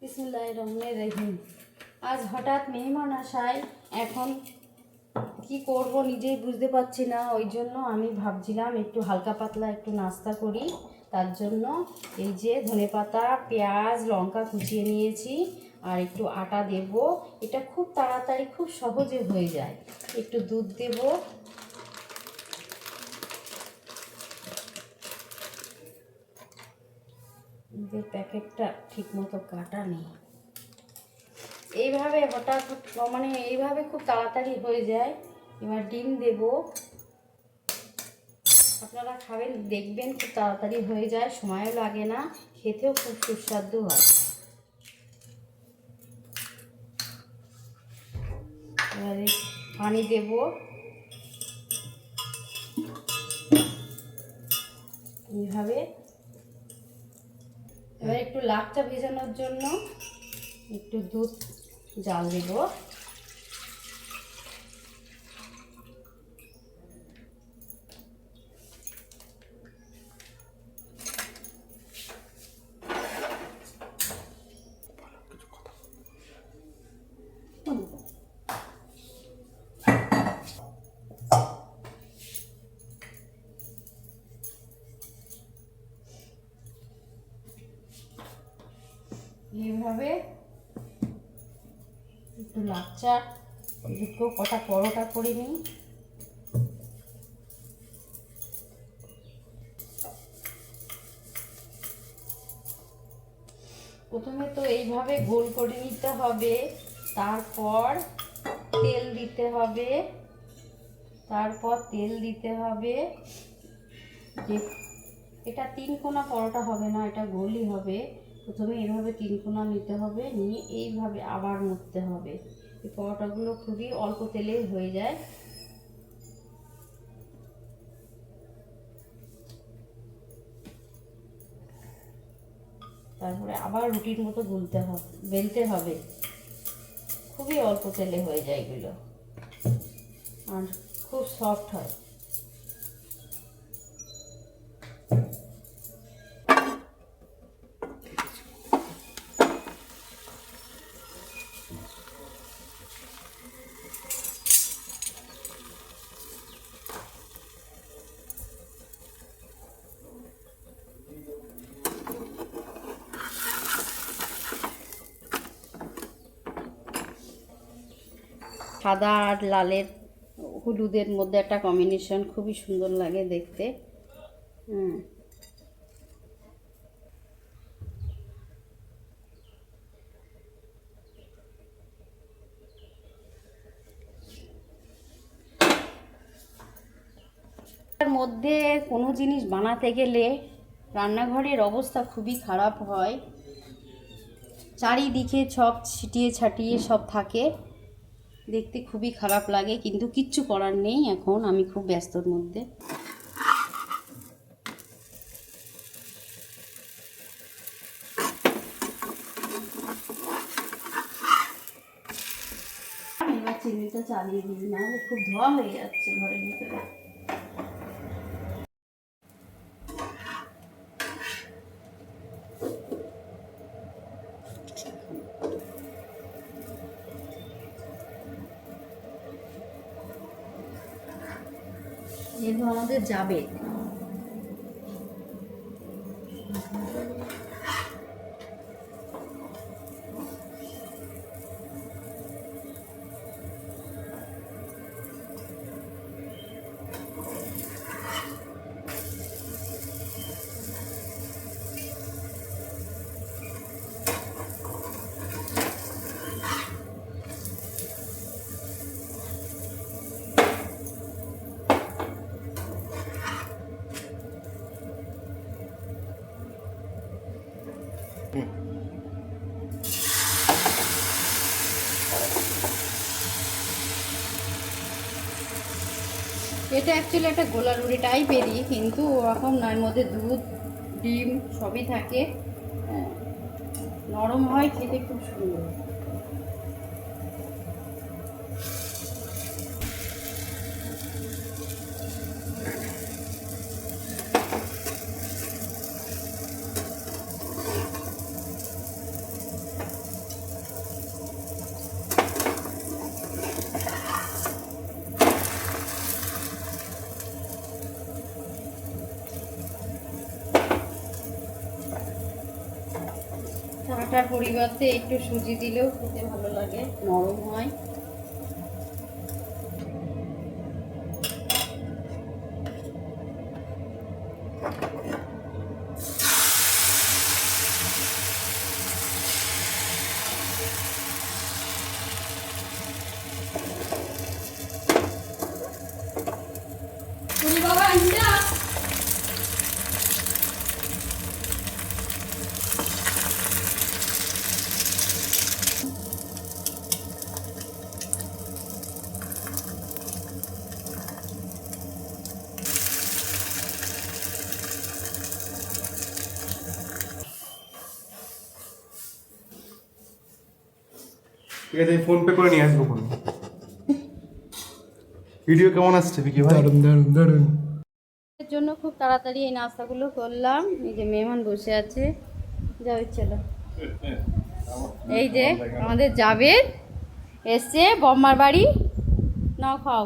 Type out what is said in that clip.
বিসমিল্লাহির রহমানির রহিম। আজ হঠাৎ মেহমান আসায় এখন কি করব নিজেই বুঝতে পারছি না। ওই জন্য আমি ভাবছিলাম একটু হালকা পাতলা একটু নাস্তা করি। তার জন্য এই যে ধনেপাতা, পেঁয়াজ, লঙ্কা কুচিয়ে নিয়েছি আর একটু আটা দেব। এটা খুব তাড়াতাড়ি খুব সহজে হয়ে যায়। একটু দুধ দেব, দুধের প্যাকেটটা ঠিক মতো কাটা নেই। এইভাবে হঠাৎ এইভাবে খুব তাড়াতাড়ি হয়ে যায়। এবার ডিম দেব, আপনারা খাবেন দেখবেন খুব তাড়াতাড়ি হয়ে যায়, সময়ও লাগে না, খেতেও খুব সুস্বাদু হয়। এবারে পানি দেব, এইভাবে। এবার একটু লাচ্চা ভেজানোর জন্য একটু দুধ জাল দেব। এইভাবে একটু লাচ্চা দুটো কটা পরোটা করে নিই। প্রথমে তো এইভাবে গোল করে নিতে হবে, তারপর তেল দিতে হবে, যে এটা তিন কোনা পরোটা হবে না, এটা গোলই হবে। প্রথমে এইভাবে তিন কোনা নিতে হবে, নিয়ে এইভাবে আবার মুড়তে হবে। এই পরোটাগুলো খুবই অল্প তেলেই হয়ে যায়। তারপরে আবার রুটির মতো বেলতে হবে। খুবই অল্প তেলে হয়ে যায় এগুলো, আর খুব সফট হয়। সাদা আর লালের হলুদের মধ্যে একটা কম্বিনেশন, খুবই সুন্দর লাগে দেখতে। তার মধ্যে কোনো জিনিস বানাতে গেলে রান্নাঘরের অবস্থা খুবই খারাপ হয়। চারিদিকে সব ছিটিয়ে ছাটিয়ে সব থাকে, দেখতে খুবই খারাপ লাগে, কিন্তু কিচ্ছু করার নেই। এখন আমি খুব ব্যস্তর মধ্যে। এবার চিনিটা চালিয়ে দিই, না খুব ধোয়া হয়ে যাচ্ছে ঘরের ভিতরে। এগুলো আমাদের যাবে। এটা অ্যাকচুয়ালি একটা গোলা রুটি টাইপেরই, কিন্তু ওরকম নয়, মধ্যে দুধ ডিম সবই থাকে। নরম হয়, খেতে খুব সুন্দর। আটার পরিবর্তে একটু সুজি দিলেও খেতে ভালো লাগে, নরম হয়। বাবা ইন্দা ঠিক আছে, ফোন পে করে নিয়ে আসবো কোনো। ভিডিও কেমন আসছে বিকি ভাই? দারুন দারুন দারুন। এর জন্য খুব তাড়াতাড়ি এই নাস্তাগুলো করলাম। এই যে মেহমান বসে আছে, যাও চলো। এই যে আমাদের জাবেদ এসছে বম্মার বাড়ি, নাও খাও।